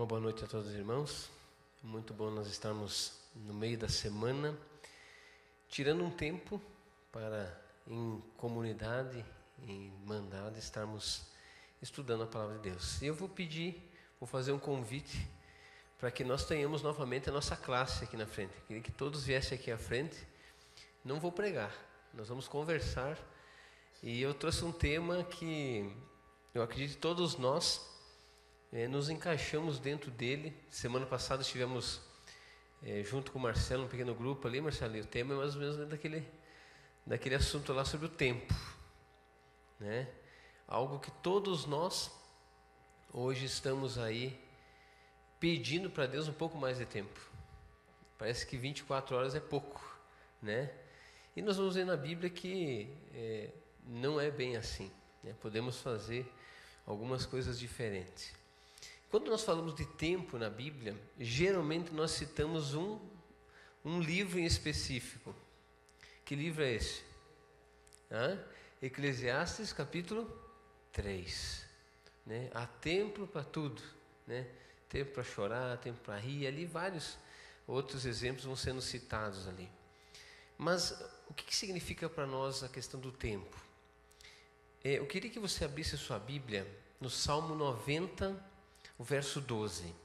Uma boa noite a todos os irmãos. Muito bom nós estarmos no meio da semana, tirando um tempo para, em comunidade, em irmandade, estarmos estudando a Palavra de Deus. E eu vou fazer um convite para que nós tenhamos novamente a nossa classe aqui na frente. Queria que todos viessem aqui à frente. Não vou pregar, nós vamos conversar. E eu trouxe um tema que eu acredito que todos nós nos encaixamos dentro dele. Semana passada estivemos junto com o Marcelo, um pequeno grupo ali, Marcelo, e o tema é mais ou menos daquele assunto lá sobre o tempo, né? Algo que todos nós hoje estamos aí pedindo para Deus um pouco mais de tempo. Parece que 24 horas é pouco, né? E nós vamos ver na Bíblia que não é bem assim, né? Podemos fazer algumas coisas diferentes. Quando nós falamos de tempo na Bíblia, geralmente nós citamos um livro em específico. Que livro é esse? Eclesiastes capítulo 3. Né? Há tempo para tudo, né? Tempo para chorar, tempo para rir, ali vários outros exemplos vão sendo citados ali. Mas o que significa para nós a questão do tempo? Eu queria que você abrisse a sua Bíblia no Salmo 90, o verso 12.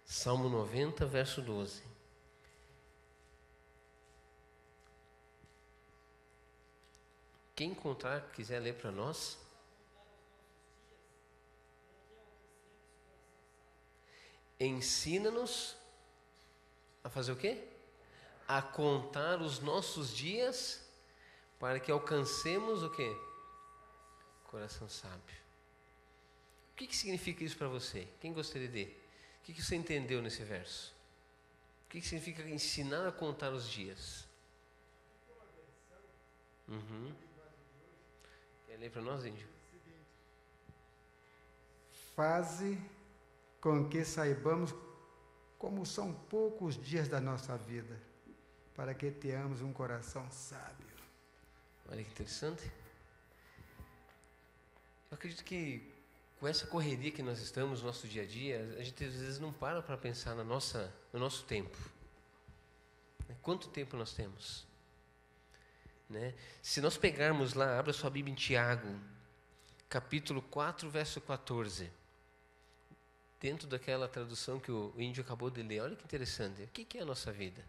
Salmo 90, verso 12. Quem encontrar, quiser ler para nós. Ensina-nos a fazer o quê? A contar os nossos dias para que alcancemos o quê? Coração sábio. O que significa isso para você? Quem gostaria de? O que você entendeu nesse verso? O que significa ensinar a contar os dias? Quer ler para nós, Índio? Faze com que saibamos como são poucos dias da nossa vida, para que tenhamos um coração sábio. Olha que interessante. Eu acredito que com essa correria que nós estamos no nosso dia a dia, a gente às vezes não para pensar no nosso tempo. Quanto tempo nós temos? Né? Se nós pegarmos lá, abra sua Bíblia em Tiago, capítulo 4, verso 14. Dentro daquela tradução que o Índio acabou de ler, olha que interessante. O que é a nossa vida?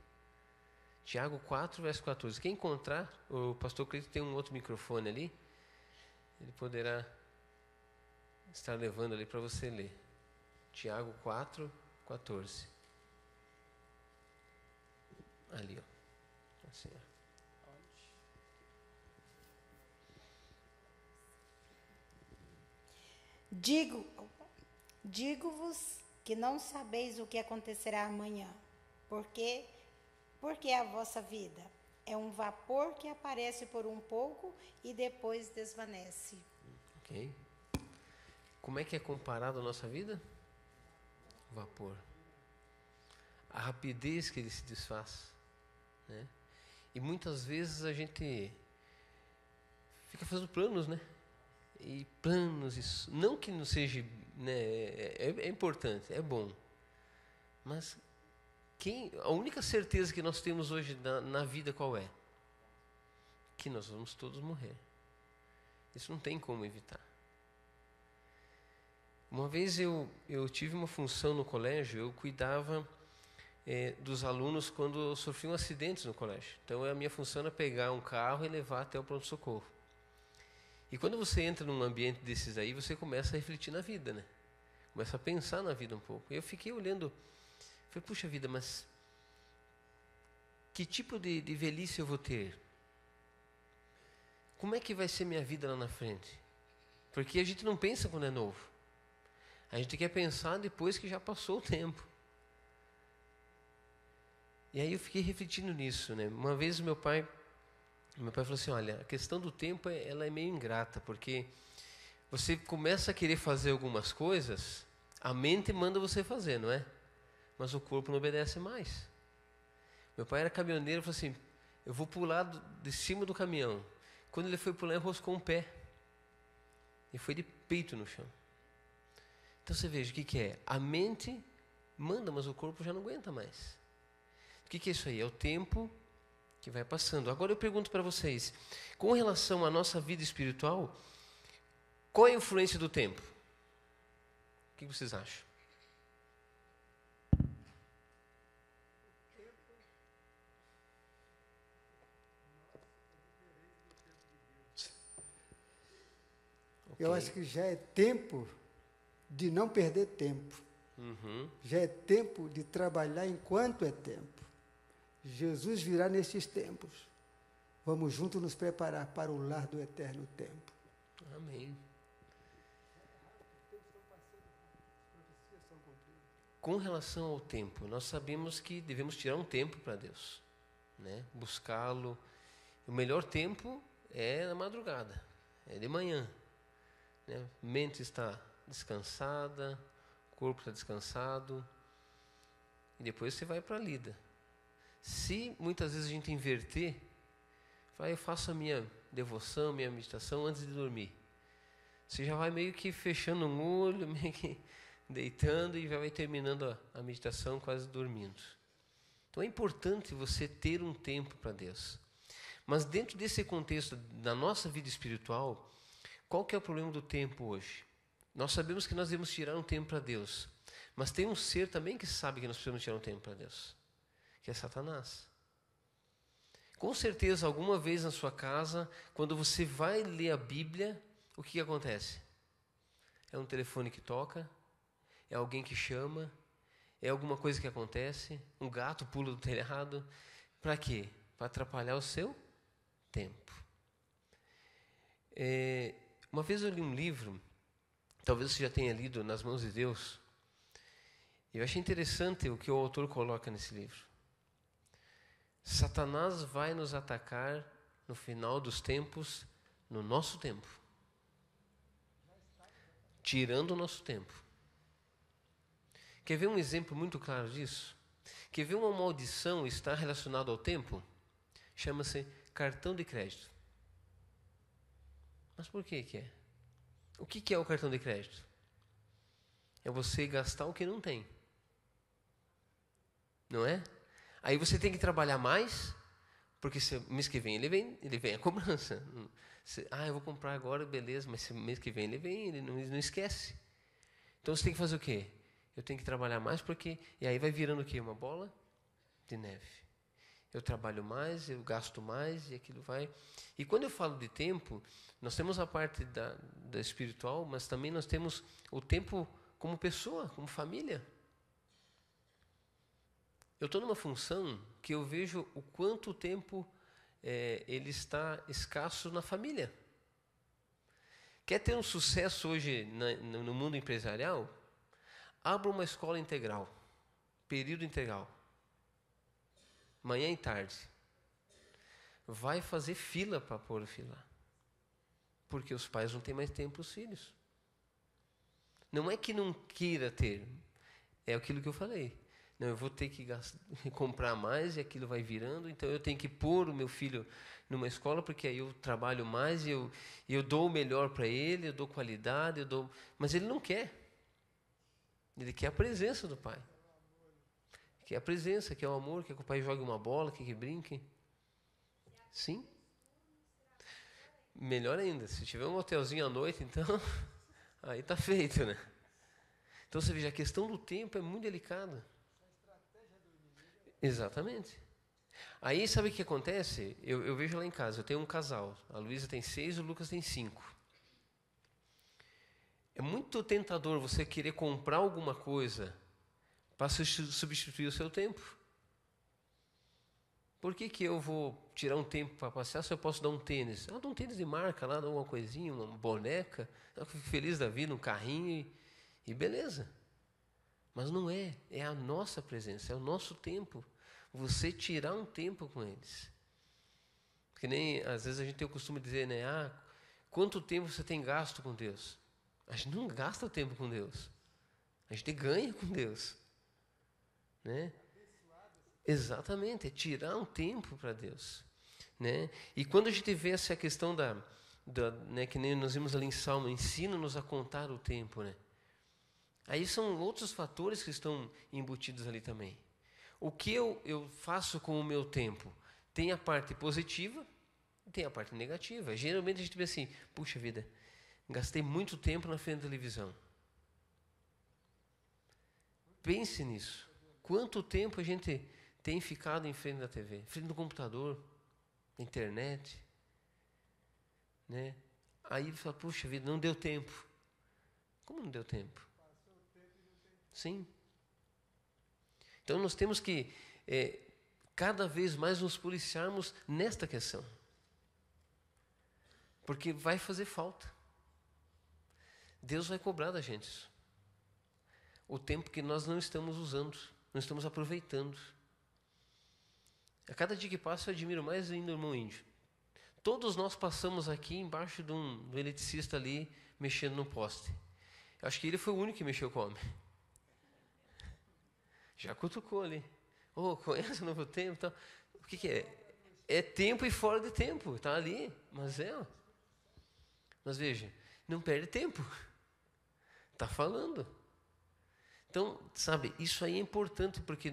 Tiago 4, verso 14. Quem encontrar, o pastor Cleito tem um outro microfone ali, ele poderá estar levando ali para você ler. Tiago 4, 14. Ali, ó. Assim, ó. Digo-vos que não sabeis o que acontecerá amanhã, porque a vossa vida é um vapor que aparece por um pouco e depois desvanece. Ok. Como é que é comparado a nossa vida? Vapor. A rapidez que ele se desfaz, né? E muitas vezes a gente fica fazendo planos, né? E planos, isso, não que não seja, né, é importante, é bom. Mas a única certeza que nós temos hoje na vida qual é? Que nós vamos todos morrer. Isso não tem como evitar. Uma vez eu tive uma função no colégio, eu cuidava dos alunos quando sofriam acidentes no colégio. Então a minha função era pegar um carro e levar até o pronto-socorro. E quando você entra num ambiente desses aí, você começa a refletir na vida, né? Começa a pensar na vida um pouco. E eu fiquei olhando, falei, puxa vida, mas que tipo de velhice eu vou ter? Como é que vai ser minha vida lá na frente? Porque a gente não pensa quando é novo. A gente quer pensar depois que já passou o tempo. E aí eu fiquei refletindo nisso, né? Uma vez meu pai falou assim, olha, a questão do tempo ela é meio ingrata, porque você começa a querer fazer algumas coisas, a mente manda você fazer, não é? Mas o corpo não obedece mais. Meu pai era caminhoneiro, falou assim, eu vou pular de cima do caminhão. Quando ele foi pular, enroscou um pé. E foi de peito no chão. Então você veja o que é. A mente manda, mas o corpo já não aguenta mais. O que é isso aí? É o tempo que vai passando. Agora eu pergunto para vocês, com relação à nossa vida espiritual, qual é a influência do tempo? O que vocês acham? Eu acho que já é tempo de não perder tempo. Já é tempo de trabalhar enquanto é tempo. Jesus virá nestes tempos. Vamos juntos nos preparar para o lar do eterno tempo. Amém. Com relação ao tempo, nós sabemos que devemos tirar um tempo para Deus, né? Buscá-lo. O melhor tempo é na madrugada, é de manhã, né? A mente está descansada, o corpo está descansado, e depois você vai para a lida. Se muitas vezes a gente inverter, eu faço a minha devoção, minha meditação antes de dormir. Você já vai meio que fechando um olho, meio que deitando e já vai terminando a meditação quase dormindo. Então é importante você ter um tempo para Deus. Mas dentro desse contexto da nossa vida espiritual, qual que é o problema do tempo hoje? Nós sabemos que nós devemos tirar um tempo para Deus, mas tem um ser também que sabe que nós precisamos tirar um tempo para Deus, que é Satanás. Com certeza, alguma vez na sua casa, quando você vai ler a Bíblia, o que acontece? É um telefone que toca, é alguém que chama, é alguma coisa que acontece, um gato pula do telhado. Para quê? Para atrapalhar o seu tempo. Uma vez eu li um livro, talvez você já tenha lido, Nas Mãos de Deus, e eu achei interessante o que o autor coloca nesse livro. Satanás vai nos atacar no final dos tempos, no nosso tempo, tirando o nosso tempo. Quer ver um exemplo muito claro disso? Quer ver uma maldição estar relacionada ao tempo? Chama-se cartão de crédito. Mas por que é? O que é o cartão de crédito? É você gastar o que não tem. Não é? Aí você tem que trabalhar mais, porque mês que vem ele vem a cobrança. Eu vou comprar agora, beleza, mas mês que vem ele vem, ele não esquece. Então você tem que fazer o quê? Eu tenho que trabalhar mais, porque... E aí vai virando o quê? Uma bola de neve. Eu trabalho mais, eu gasto mais, e aquilo vai... E quando eu falo de tempo, nós temos a parte da espiritual, mas também nós temos o tempo como pessoa, como família. Eu estou numa função que eu vejo o quanto o tempo ele está escasso na família. Quer ter um sucesso hoje no mundo empresarial? Abra uma escola integral, período integral, manhã e tarde. Vai fazer fila para pôr o filho lá, porque os pais não têm mais tempo para os filhos. Não é que não queira ter, é aquilo que eu falei. Não, eu vou ter que comprar mais e aquilo vai virando, então eu tenho que pôr o meu filho numa escola, porque aí eu trabalho mais e eu dou o melhor para ele, eu dou qualidade, mas ele não quer. Ele quer a presença do pai. Quer a presença, quer o amor, quer que o pai jogue uma bola, quer que brinque. Sim. Melhor ainda, se tiver um hotelzinho à noite, então, aí está feito, né? Então você veja, a questão do tempo é muito delicada. Exatamente. Aí sabe o que acontece? Eu vejo lá em casa, eu tenho um casal, a Luísa tem 6, o Lucas tem 5. É muito tentador você querer comprar alguma coisa para substituir o seu tempo. Por que eu vou tirar um tempo para passear se eu posso dar um tênis? Dá um tênis de marca lá, dá uma coisinha, uma boneca, eu fico feliz da vida, um carrinho e beleza. Mas não é a nossa presença, é o nosso tempo. Você tirar um tempo com eles. Porque nem, às vezes a gente tem o costume de dizer, né? Quanto tempo você tem gasto com Deus? A gente não gasta tempo com Deus. A gente ganha com Deus. Né? Exatamente, é tirar um tempo para Deus. Né? E quando a gente vê essa questão né, que nem nós vimos ali em Salmo, ensina-nos a contar o tempo, né? Aí são outros fatores que estão embutidos ali também. O que eu faço com o meu tempo? Tem a parte positiva e tem a parte negativa. Geralmente a gente vê assim, puxa vida, gastei muito tempo na frente da televisão. Pense nisso. Quanto tempo a gente tem ficado em frente da TV, frente do computador, da internet, né? Aí ele fala, puxa vida, não deu tempo. Como não deu tempo? Sim. Então nós temos que cada vez mais nos policiarmos nesta questão. Porque vai fazer falta. Deus vai cobrar da gente isso. O tempo que nós não estamos usando, não estamos aproveitando. A cada dia que passa eu admiro mais ainda o irmão Índio. Todos nós passamos aqui embaixo do eletricista ali, mexendo no poste. Eu acho que ele foi o único que mexeu com o homem. Já cutucou ali. Conhece o novo tempo? Então, o que é? É tempo e fora de tempo. Está ali, mas Mas veja, não perde tempo. Está falando. Então, sabe, isso aí é importante, porque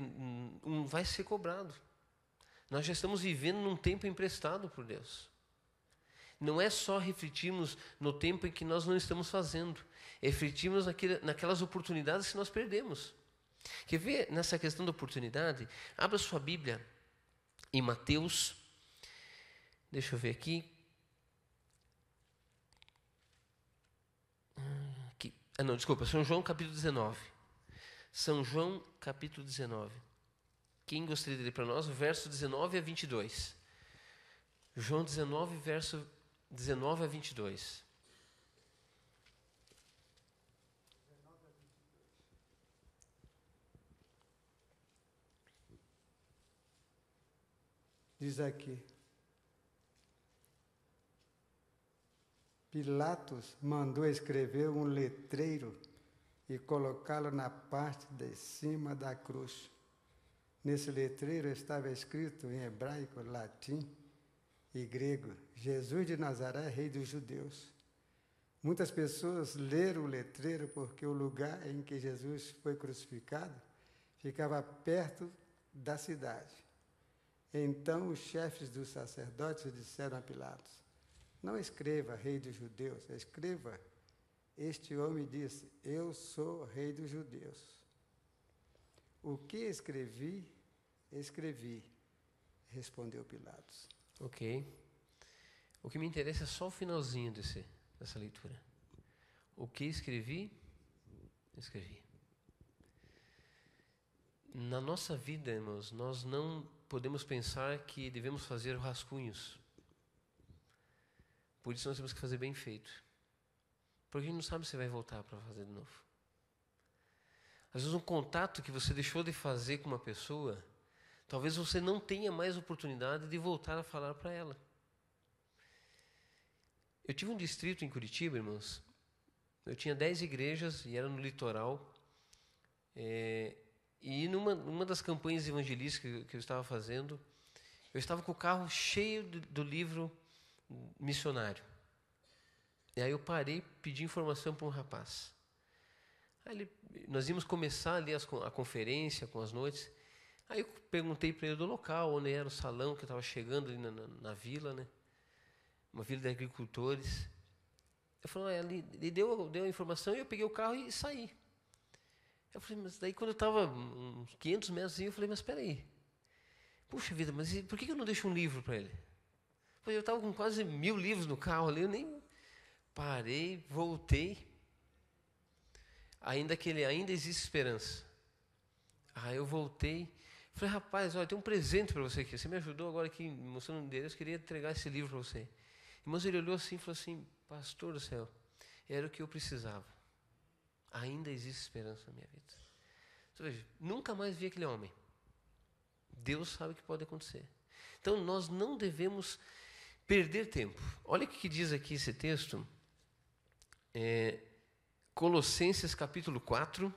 vai ser cobrado. Nós já estamos vivendo num tempo emprestado por Deus. Não é só refletirmos no tempo em que nós não estamos fazendo. É refletirmos naquelas oportunidades que nós perdemos. Quer ver nessa questão da oportunidade? Abra sua Bíblia em Mateus. Deixa eu ver aqui. Desculpa, São João capítulo 19. São João capítulo 19. Quem gostaria de ler para nós? O verso 19 a 22. João 19, verso 19 a 22. Diz aqui: Pilatos mandou escrever um letreiro e colocá-lo na parte de cima da cruz. Nesse letreiro estava escrito em hebraico, latim e grego: Jesus de Nazaré, Rei dos Judeus. Muitas pessoas leram o letreiro porque o lugar em que Jesus foi crucificado ficava perto da cidade. Então os chefes dos sacerdotes disseram a Pilatos: não escreva Rei dos Judeus, escreva: este homem disse, eu sou Rei dos Judeus. O que escrevi, respondeu Pilatos. Ok. O que me interessa é só o finalzinho dessa leitura. O que escrevi. Na nossa vida, irmãos, nós não podemos pensar que devemos fazer rascunhos. Por isso nós temos que fazer bem feito. Porque a gente não sabe se vai voltar para fazer de novo. Às vezes um contato que você deixou de fazer com uma pessoa, talvez você não tenha mais oportunidade de voltar a falar para ela. Eu tive um distrito em Curitiba, irmãos. Eu tinha 10 igrejas e era no litoral. E numa das campanhas evangelísticas que eu estava fazendo, eu estava com o carro cheio do livro missionário. E aí eu parei, pedi informação para um rapaz. Aí nós íamos começar ali a conferência com as noites. Aí eu perguntei para ele do local, onde era o salão que eu estava chegando ali na vila, né? Uma vila de agricultores. Eu falei, ele deu a informação e eu peguei o carro e saí. Eu falei, mas daí quando eu estava uns 500 metros, eu falei, mas espera aí. Puxa vida, mas por que eu não deixo um livro para ele? Eu estava com quase 1000 livros no carro ali, eu nem parei, voltei. Ainda existe esperança. Aí eu voltei, falei, rapaz, olha, tem um presente para você aqui. Você me ajudou agora aqui, mostrando o endereço, eu queria entregar esse livro para você. Irmãos, ele olhou assim e falou assim, pastor do céu, era o que eu precisava. Ainda existe esperança na minha vida. Você veja, nunca mais vi aquele homem. Deus sabe o que pode acontecer. Então, nós não devemos perder tempo. Olha o que diz aqui esse texto. Colossenses capítulo 4,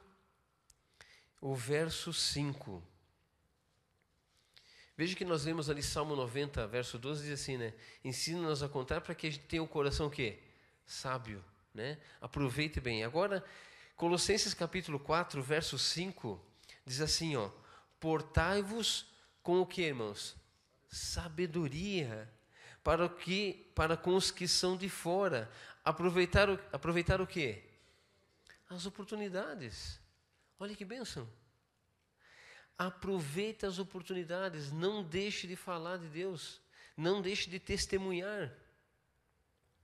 o verso 5. Veja que nós lemos ali Salmo 90, verso 12, diz assim, né? Ensina-nos a contar para que a gente tenha o coração o quê? Sábio, né? Aproveite bem. Agora, Colossenses capítulo 4, verso 5, diz assim, ó: portai-vos com o que, irmãos? Sabedoria, para com os que são de fora. Aproveitar o quê? As oportunidades. Olha que bênção. Aproveite as oportunidades, não deixe de falar de Deus, não deixe de testemunhar,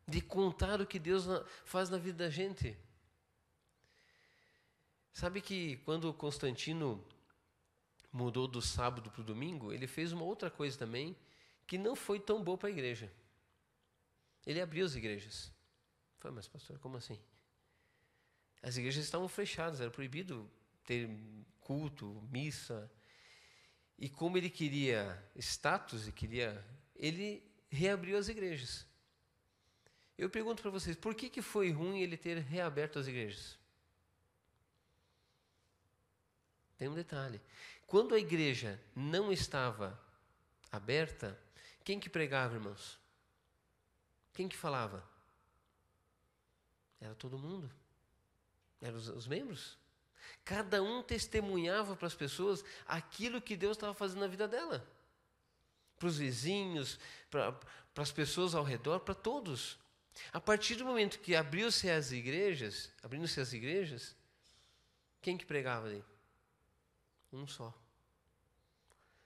de contar o que Deus faz na vida da gente. Sabe que quando Constantino mudou do sábado para o domingo, ele fez uma outra coisa também, que não foi tão boa para a igreja. Ele abriu as igrejas. Falei, mas pastor, como assim? As igrejas estavam fechadas, era proibido ter culto, missa. E como ele queria status, ele reabriu as igrejas. Eu pergunto para vocês, por que foi ruim ele ter reaberto as igrejas? Tem um detalhe. Quando a igreja não estava aberta, quem que pregava, irmãos? Quem que falava? Era todo mundo. Eram os membros. Cada um testemunhava para as pessoas aquilo que Deus estava fazendo na vida dela. Para os vizinhos, para as pessoas ao redor, para todos. A partir do momento que abrindo-se as igrejas, quem que pregava ali? Um só.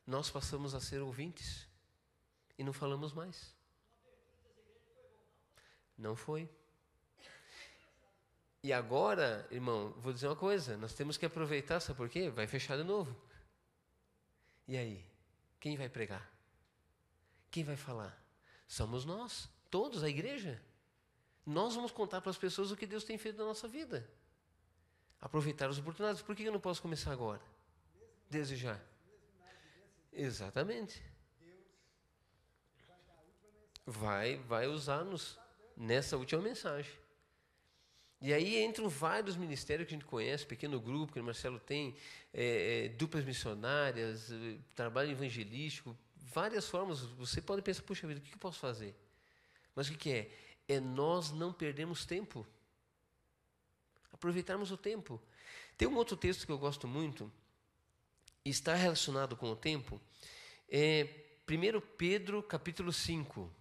Nós passamos a ser ouvintes e não falamos mais. Não foi. E agora, irmão, vou dizer uma coisa, nós temos que aproveitar, sabe por quê? Vai fechar de novo. E aí? Quem vai pregar? Quem vai falar? Somos nós, todos, a igreja. Nós vamos contar para as pessoas o que Deus tem feito na nossa vida. Aproveitar as oportunidades. Por que eu não posso começar agora? Desde já. Exatamente. Vai usar-nos nessa última mensagem. E aí entram vários ministérios que a gente conhece, pequeno grupo que o Marcelo tem, duplas missionárias, trabalho evangelístico, várias formas. Você pode pensar, puxa vida, o que eu posso fazer? Mas o que é? É nós não perdermos tempo. Aproveitarmos o tempo. Tem um outro texto que eu gosto muito, está relacionado com o tempo, 1 Pedro capítulo 5.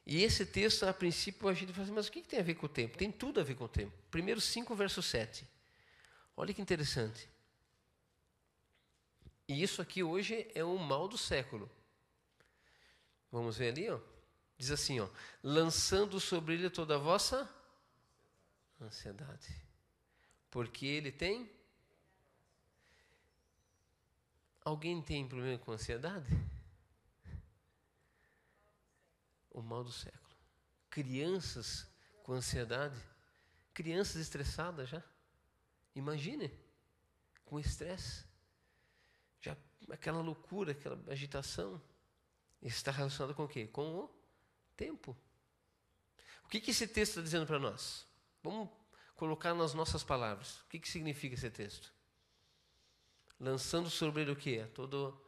E esse texto, a princípio, a gente fala assim, mas o que tem a ver com o tempo? Tem tudo a ver com o tempo. 5, verso 7. Olha que interessante. E isso aqui hoje é o mal do século. Vamos ver ali, ó. Diz assim, ó: lançando sobre ele toda a vossa ansiedade. Porque ele tem... Alguém tem problema com ansiedade? O mal do século. Crianças com ansiedade. Crianças estressadas já. Imagine. Com estresse. Já aquela loucura, aquela agitação. Isso está relacionado com o quê? Com o tempo. O que esse texto está dizendo para nós? Vamos colocar nas nossas palavras. O que significa esse texto? Lançando sobre ele o quê? Todo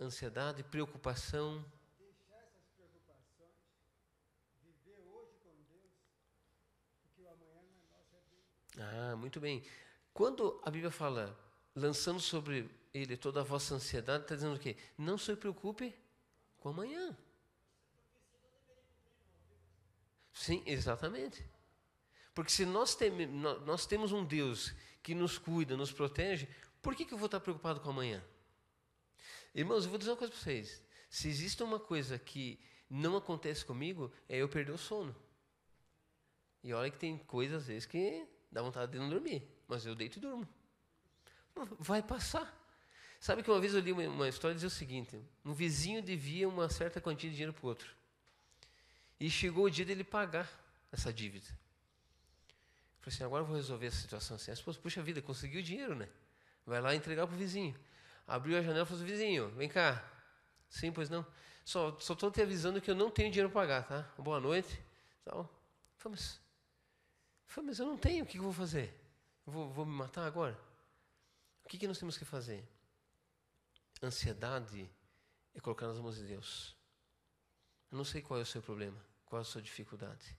ansiedade, preocupação. Deixar essas preocupações, viver hoje com Deus, porque o amanhã não é nosso, é dele. Muito bem. Quando a Bíblia fala lançando sobre ele toda a vossa ansiedade, está dizendo o quê? Não se preocupe com amanhã. Sim, exatamente. Porque se nós temos um Deus que nos cuida, nos protege, por que eu vou estar preocupado com amanhã? Irmãos, eu vou dizer uma coisa para vocês. Se existe uma coisa que não acontece comigo, é eu perder o sono. E olha que tem coisas, às vezes, que dá vontade de não dormir. Mas eu deito e durmo. Vai passar. Sabe que uma vez eu li uma história que dizia o seguinte: um vizinho devia uma certa quantia de dinheiro para o outro. E chegou o dia dele pagar essa dívida. Eu falei assim, agora eu vou resolver essa situação assim. A esposa, puxa vida, conseguiu o dinheiro, né? Vai lá entregar para o vizinho. Abriu a janela e falou assim, vizinho, vem cá. Sim, pois não. Só estou te avisando que eu não tenho dinheiro para pagar, tá? Boa noite. Tal. Eu falei, mas eu não tenho, o que eu vou fazer? Eu vou me matar agora? O que nós temos que fazer? Ansiedade é colocar nas mãos de Deus. Eu não sei qual é o seu problema, qual é a sua dificuldade.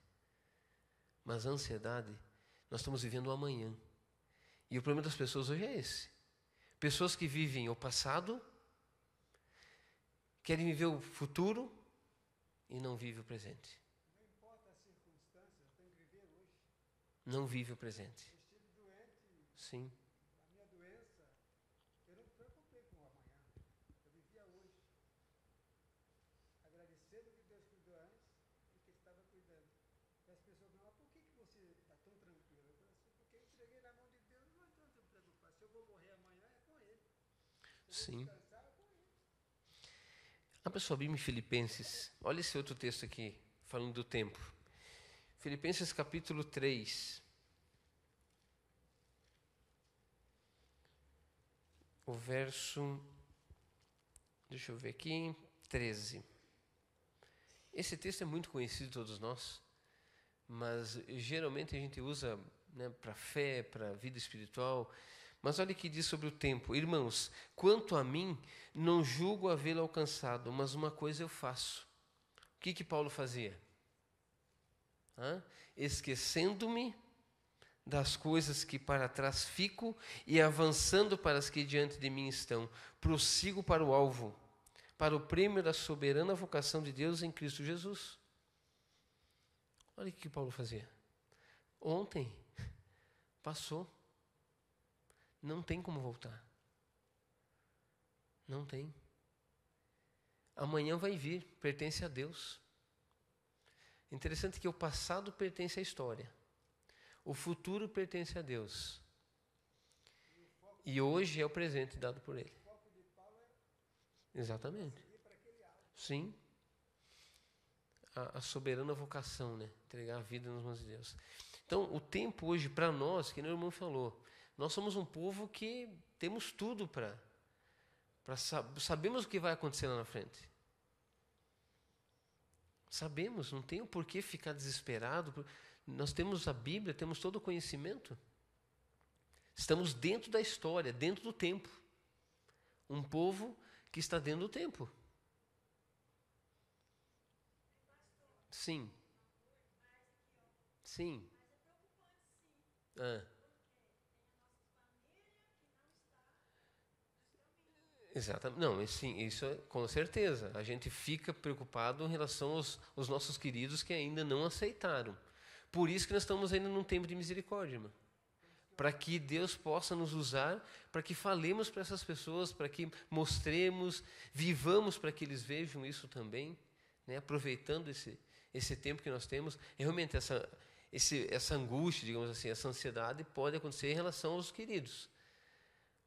Mas a ansiedade, nós estamos vivendo o amanhã. E o problema das pessoas hoje é esse. Pessoas que vivem o passado, querem viver o futuro e não vivem o presente. Não importa a circunstância, tem que viver hoje. Não vive o presente. Eu estive doente. Sim. A minha doença, eu não me preocupei com o amanhã. Eu vivia hoje. Agradecendo que Deus cuidou antes e que Ele estava cuidando. E as pessoas falam, por que você está tão tranquilo? Eu falo assim, porque eu entreguei na mão de Deus, não adianta me preocupar. Se eu vou morrer amanhã, é com Ele. Se eu vou descansar, é com Ele. A pessoa abriu em Filipenses. Olha esse outro texto aqui, falando do tempo. Filipenses capítulo 3. O verso, deixa eu ver aqui, 13. Esse texto é muito conhecido de todos nós, mas geralmente a gente usa, né, para fé, para vida espiritual. Mas olha o que diz sobre o tempo. Irmãos, quanto a mim, não julgo havê-lo alcançado, mas uma coisa eu faço. O que Paulo fazia? Esquecendo-me das coisas que para trás fico e avançando para as que diante de mim estão, prossigo para o alvo, para o prêmio da soberana vocação de Deus em Cristo Jesus. Olha o que Paulo fazia. Ontem passou. Não tem como voltar. Não tem. Amanhã vai vir, pertence a Deus. Interessante que o passado pertence à história. O futuro pertence a Deus. E hoje é o presente dado por Ele. Exatamente. Sim. A soberana vocação, né? Entregar a vida nas mãos de Deus. Então, o tempo hoje para nós, que o irmão falou, nós somos um povo que temos tudo para sabemos o que vai acontecer lá na frente. Sabemos, não tem o porquê ficar desesperado. Nós temos a Bíblia, temos todo o conhecimento. Estamos dentro da história, dentro do tempo. Um povo que está dentro do tempo. Sim. Sim. Exatamente. Não, sim, isso é com certeza. A gente fica preocupado em relação aos nossos queridos que ainda não aceitaram. Por isso que nós estamos ainda num tempo de misericórdia, irmão. Para que Deus possa nos usar, para que falemos para essas pessoas, para que mostremos, vivamos para que eles vejam isso também, né? Aproveitando esse tempo que nós temos. E realmente essa angústia, digamos assim, essa ansiedade pode acontecer em relação aos queridos.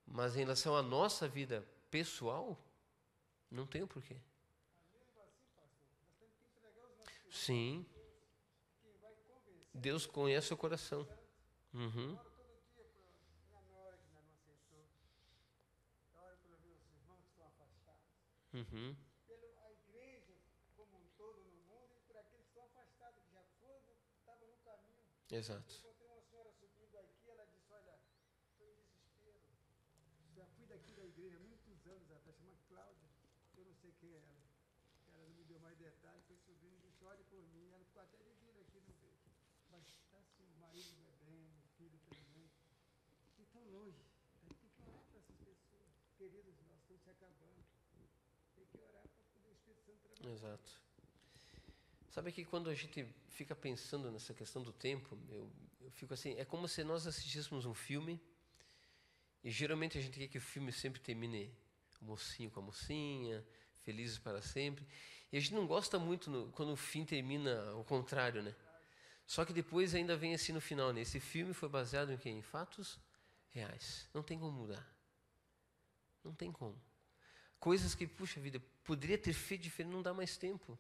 Mas em relação à nossa vida pessoal, não tem o porquê. Sim. Deus conhece o coração. Uhum. Uhum. Pela igreja como um todo no mundo e por aqueles que estão afastados, que já foram, estavam no caminho. Exato. Eu encontrei uma senhora subindo aqui, ela disse, olha, estou em desespero. Já fui daqui da igreja muitos anos atrás, chama Cláudia, eu não sei quem é ela. Ela não me deu mais detalhes, foi subindo e disse, olhe por mim. Ela ficou até de vir aqui, não veio. Mas está assim, o marido vai bem, o filho também. E tão longe. Tem que orar para essas pessoas. Queridos, nós estamos se acabando. Tem que orar para poder o Espírito Santo trabalhar. Exato. Sabe que quando a gente fica pensando nessa questão do tempo, eu fico assim, é como se nós assistíssemos um filme e geralmente a gente quer que o filme sempre termine o mocinho com a mocinha, felizes para sempre. E a gente não gosta muito quando o fim termina ao contrário, né? Só que depois ainda vem assim no final, né? Esse filme foi baseado em quê? Em fatos reais. Não tem como mudar. Não tem como. Coisas que, puxa vida, poderia ter feito diferente, não dá mais tempo.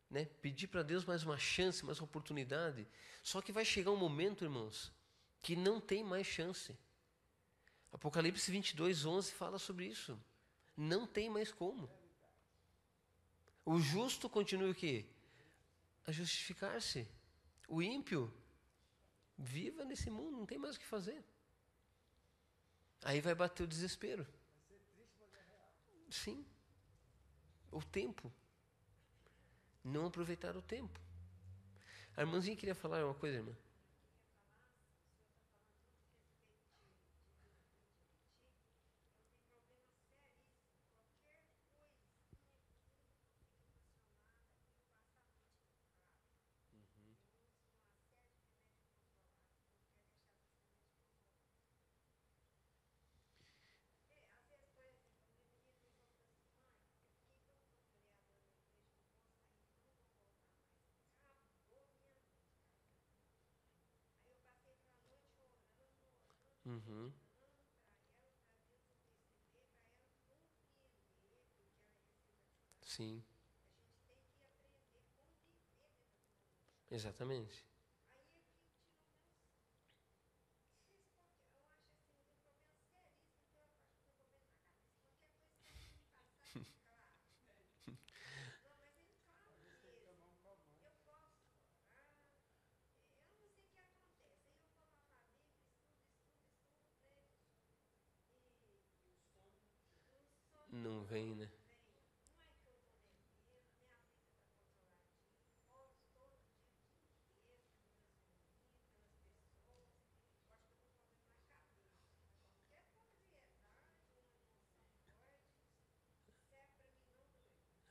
Né? Pedir para Deus mais uma chance, mais uma oportunidade. Só que vai chegar um momento, irmãos, que não tem mais chance. Apocalipse 22:11 fala sobre isso. Não tem mais como. O justo continua o quê? A justificar-se. O ímpio viva nesse mundo, não tem mais o que fazer. Aí vai bater o desespero. Sim. O tempo. Não aproveitar o tempo. A irmãzinha queria falar uma coisa, irmã? Uhum. Sim. Exatamente. Não vem, né?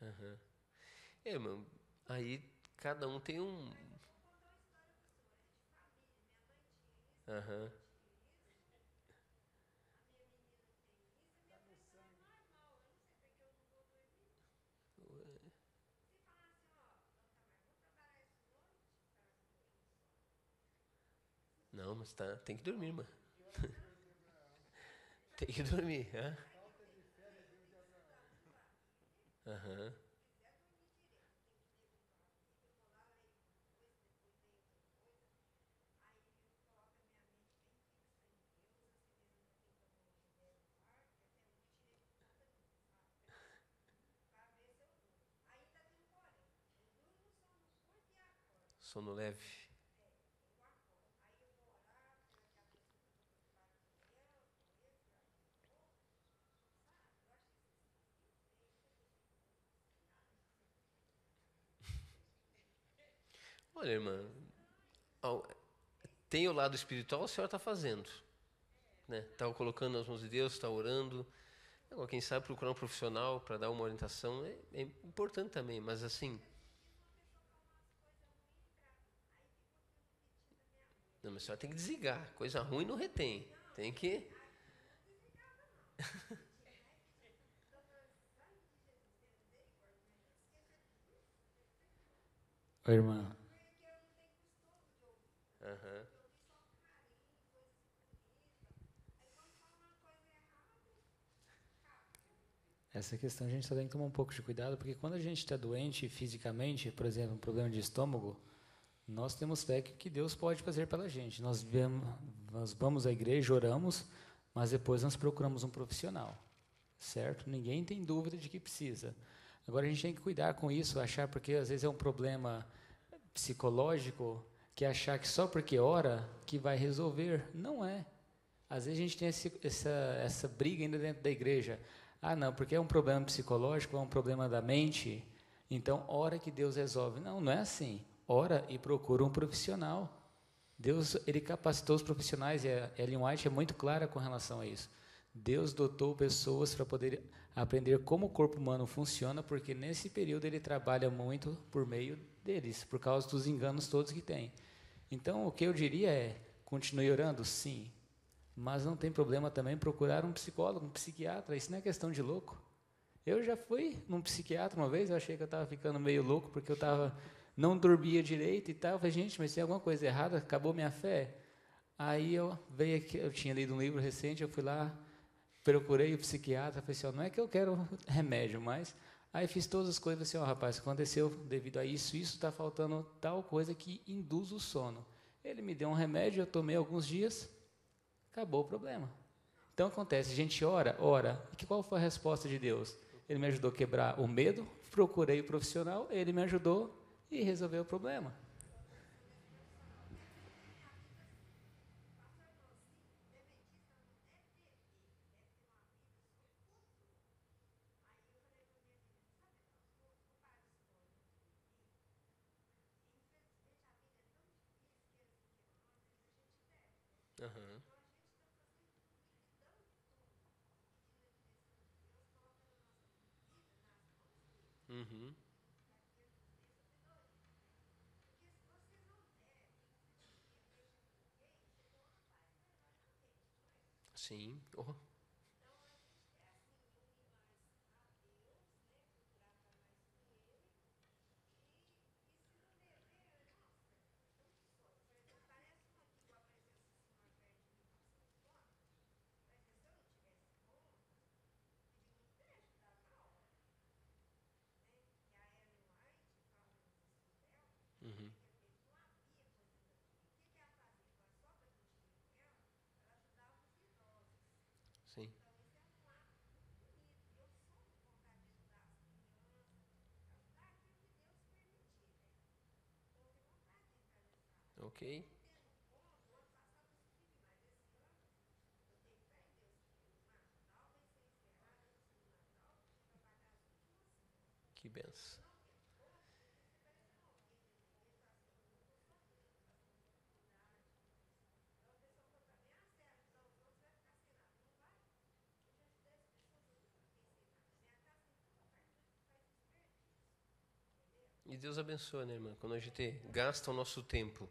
Uhum. É, irmão, aí cada um tem um. Aham. Não, mas tá, tem que dormir, irmã. Tem que dormir, hã? Aham. Sono leve. Olha, irmã, tem o lado espiritual, a senhora está fazendo, né? Está colocando nas mãos de Deus, está orando. Agora, quem sabe procurar um profissional para dar uma orientação é importante também, mas assim, não, mas a senhora tem que desligar. Coisa ruim não retém. Tem que. Oi, irmã. Aham. Essa questão a gente só tem que tomar um pouco de cuidado, porque quando a gente está doente fisicamente, por exemplo, um problema de estômago, nós temos fé que Deus pode fazer pela gente. Nós vamos à igreja, oramos, mas depois nós procuramos um profissional, certo? Ninguém tem dúvida de que precisa. Agora a gente tem que cuidar com isso, achar porque às vezes é um problema psicológico, que achar que só porque ora que vai resolver. Não é. Às vezes a gente tem essa briga ainda dentro da igreja. Ah, não, porque é um problema psicológico, é um problema da mente, então ora que Deus resolve. Não, não é assim. Ora e procura um profissional. Deus, ele capacitou os profissionais, e a Ellen White é muito clara com relação a isso. Deus dotou pessoas para poder aprender como o corpo humano funciona, porque nesse período ele trabalha muito por meio deles, por causa dos enganos todos que tem. Então, o que eu diria é, continue orando? Sim. Mas não tem problema também procurar um psicólogo, um psiquiatra, isso não é questão de louco. Eu já fui num psiquiatra uma vez, eu achei que eu estava ficando meio louco, porque eu não dormia direito e tal. Eu falei, gente, mas tem alguma coisa errada, acabou minha fé. Aí eu veio aqui, eu tinha lido um livro recente, eu fui lá, procurei o psiquiatra, falei assim, ó, não é que eu quero remédio, mas... Aí fiz todas as coisas, assim, ó, rapaz, aconteceu devido a isso está faltando tal coisa que induz o sono. Ele me deu um remédio, eu tomei alguns dias, acabou o problema. Então acontece, a gente ora, e qual foi a resposta de Deus? Ele me ajudou a quebrar o medo, procurei o profissional, ele me ajudou e resolveu o problema. Aham. Uhum. Sim. Oh. Uhum. Sim. Ok. Que benção. E Deus abençoa, né, irmã? Quando a gente gasta o nosso tempo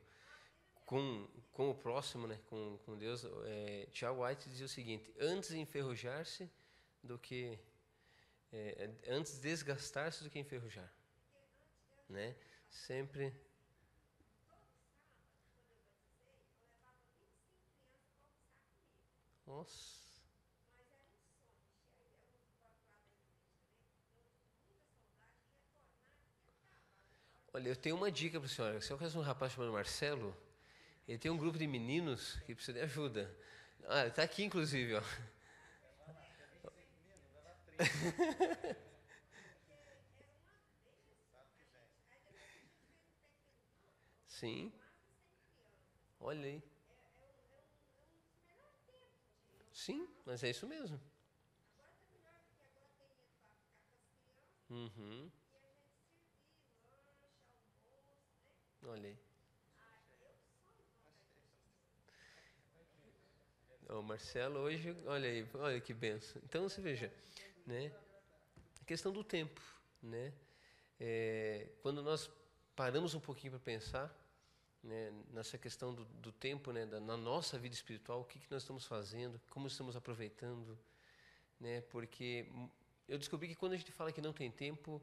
com o próximo, né, com Deus, Tiago White dizia o seguinte: antes enferrujar-se do que antes desgastar-se do que enferrujar, né? Sempre. Nossa. Olha, eu tenho uma dica para a senhora. Se eu conhece um rapaz chamado Marcelo, ele tem um grupo de meninos que precisa de ajuda. Ah, ele está aqui inclusive, ó. Sim. Olha aí. Sim, mas é isso mesmo. Uhum. Olha aí. O Marcelo hoje, olha aí, olha que benção. Então você veja, né? A questão do tempo, né? Quando nós paramos um pouquinho para pensar, né, nessa questão do tempo, né, na nossa vida espiritual, o que nós estamos fazendo, como estamos aproveitando, né? Porque eu descobri que quando a gente fala que não tem tempo,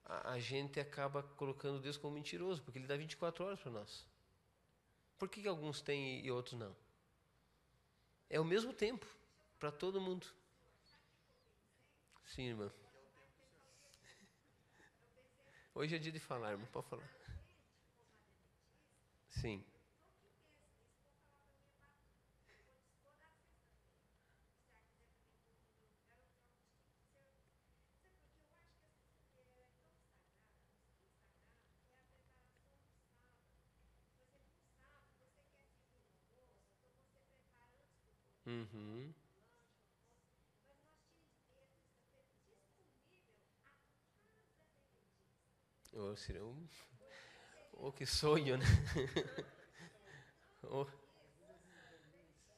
a gente acaba colocando Deus como mentiroso, porque Ele dá 24 horas para nós. Por que alguns têm e outros não? É o mesmo tempo para todo mundo. Sim, irmã. Hoje é dia de falar, irmão. Pode falar. Sim. Uhum. Oh, seria oh, que sonho, né? Oh,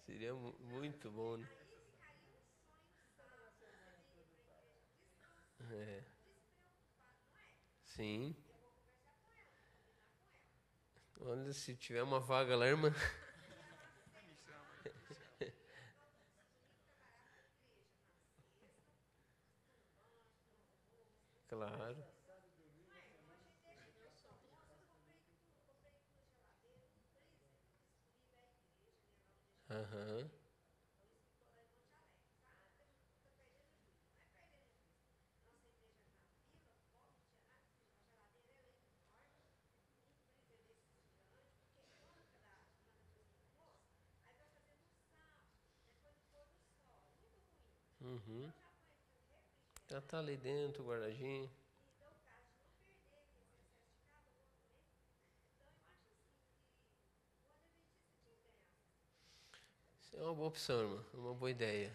seria muito bom, né? É. Sim. Olha, se tiver uma vaga lá, irmã. Claro. Aham. Uhum. Já tá ali dentro, guardadinho. Isso é uma boa opção, irmã. Uma boa ideia.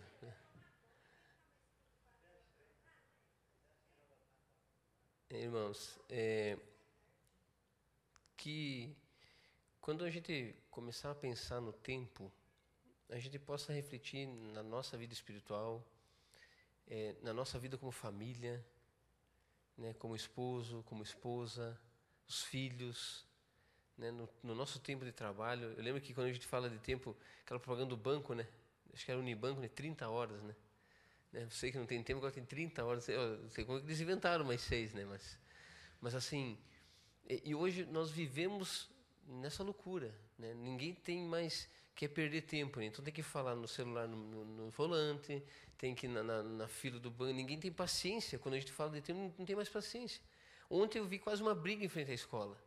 Irmãos, que quando a gente começar a pensar no tempo, a gente possa refletir na nossa vida espiritual, na nossa vida como família, né, como esposo, como esposa, os filhos, né, no nosso tempo de trabalho. Eu lembro que quando a gente fala de tempo, aquela propaganda do banco, né, acho que era Unibanco, né, 30 horas, né? Eu sei que não tem tempo, agora tem 30 horas. Eu sei como é que eles inventaram mais 6, né? Mas assim, e hoje nós vivemos nessa loucura, né? Ninguém tem mais quer perder tempo, né? Então tem que falar no celular, no volante, tem que ir na fila do banco. Ninguém tem paciência. Quando a gente fala de tempo, não tem mais paciência. Ontem eu vi quase uma briga em frente à escola,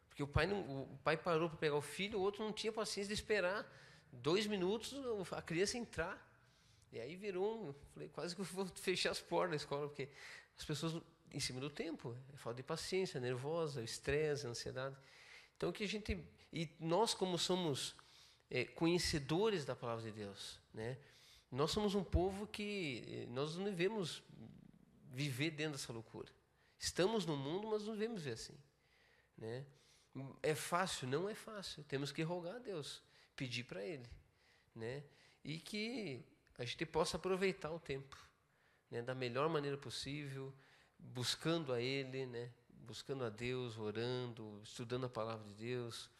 porque o pai parou para pegar o filho, o outro não tinha paciência de esperar 2 minutos a criança entrar. E aí virou, falei, quase que eu vou fechar as portas da escola, porque as pessoas, em cima do tempo, falta de paciência, nervosa, estresse, ansiedade. Então, que a gente, e nós como somos conhecedores da palavra de Deus, né? Nós somos um povo que nós não devemos viver dentro dessa loucura. Estamos no mundo, mas não devemos ver assim, né? É fácil? Não é fácil. Temos que rogar a Deus, pedir para Ele, né? E que a gente possa aproveitar o tempo, né, da melhor maneira possível, buscando a Ele, né, buscando a Deus, orando, estudando a palavra de Deus,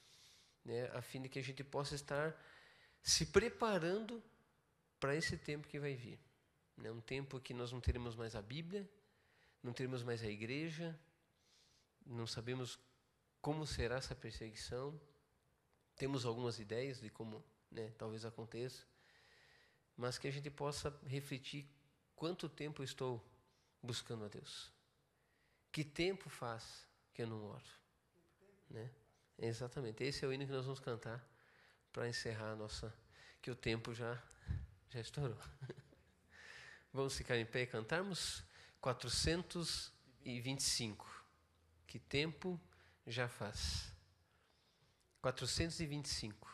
né, a fim de que a gente possa estar se preparando para esse tempo que vai vir. Né, um tempo que nós não teremos mais a Bíblia, não teremos mais a igreja, não sabemos como será essa perseguição, temos algumas ideias de como, né, talvez aconteça, mas que a gente possa refletir quanto tempo eu estou buscando a Deus. Que tempo faz que eu não oro? Né? Exatamente, esse é o hino que nós vamos cantar para encerrar a nossa... que o tempo já estourou. Vamos ficar em pé e cantarmos 425. Que tempo já faz? 425.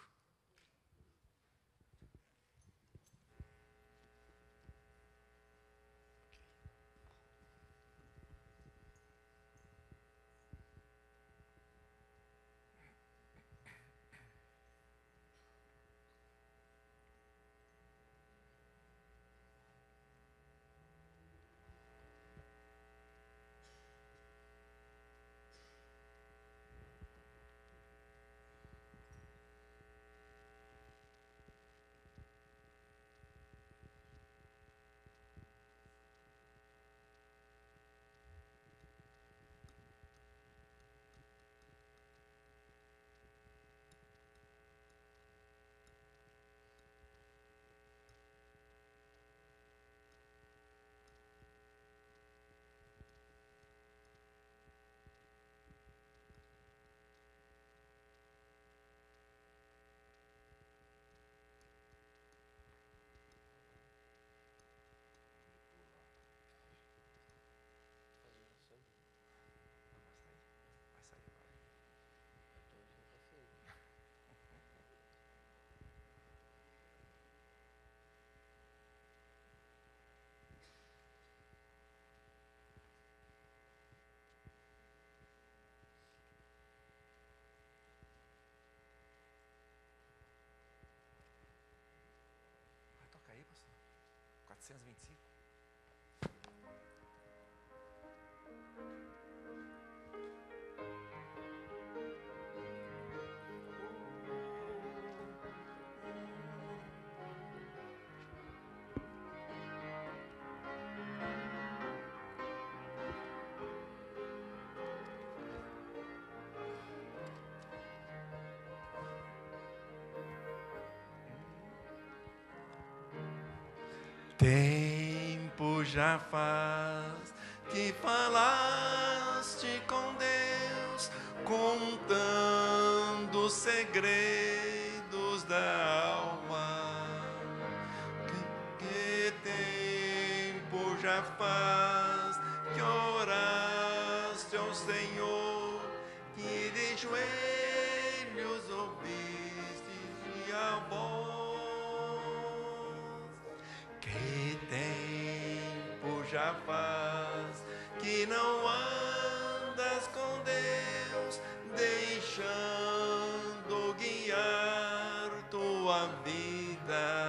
Aí, pastor. 425. Tempo já faz que falaste com Deus, contando os segredos da alma. Que tempo já faz que oraste ao Senhor e de joelhos ouviste a voz. Tempo já faz que não andas com Deus, deixando guiar tua vida.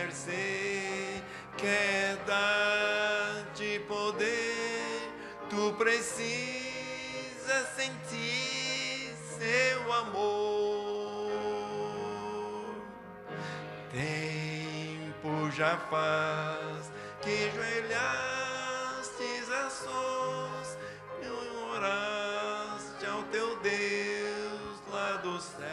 quer ser, quer dar-te poder. Tu precisas sentir seu amor. Tempo já faz que joelhastes a sós e oraste ao teu Deus lá do céu.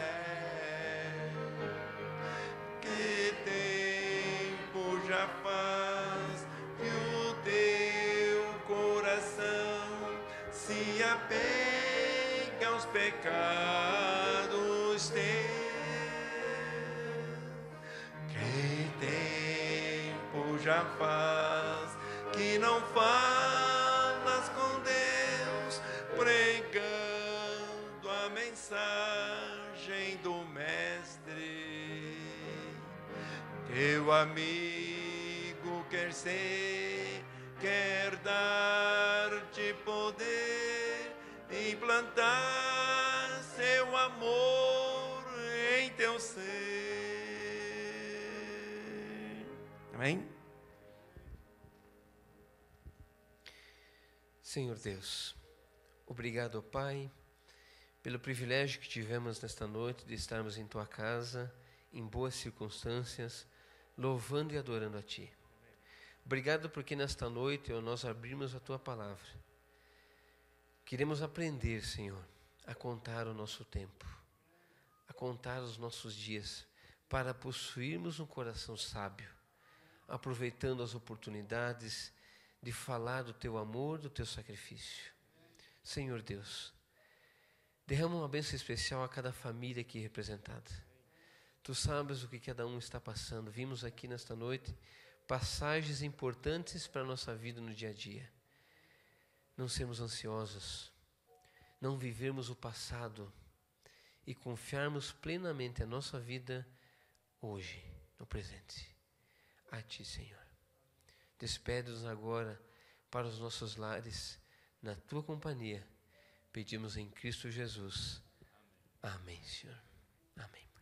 Que tempo já faz que o teu coração se apega aos pecados teus. Que tempo já faz que não falas com Deus, pregando a mensagem do Mestre. Teu amigo quer ser, quer dar-te poder, implantar seu amor em teu ser. Amém? Senhor Deus, obrigado, Pai, pelo privilégio que tivemos nesta noite de estarmos em Tua casa, em boas circunstâncias, louvando e adorando a Ti. Obrigado porque nesta noite, ao nós abrirmos a Tua palavra, queremos aprender, Senhor, a contar o nosso tempo, a contar os nossos dias, para possuirmos um coração sábio, aproveitando as oportunidades de falar do Teu amor, do Teu sacrifício. Senhor Deus, derrama uma bênção especial a cada família aqui representada. Tu sabes o que cada um está passando. Vimos aqui nesta noite passagens importantes para a nossa vida no dia a dia. Não sermos ansiosos, não vivermos o passado e confiarmos plenamente a nossa vida hoje, no presente. A Ti, Senhor. Despede-nos agora para os nossos lares, na Tua companhia. Pedimos em Cristo Jesus. Amém, Senhor. Amém.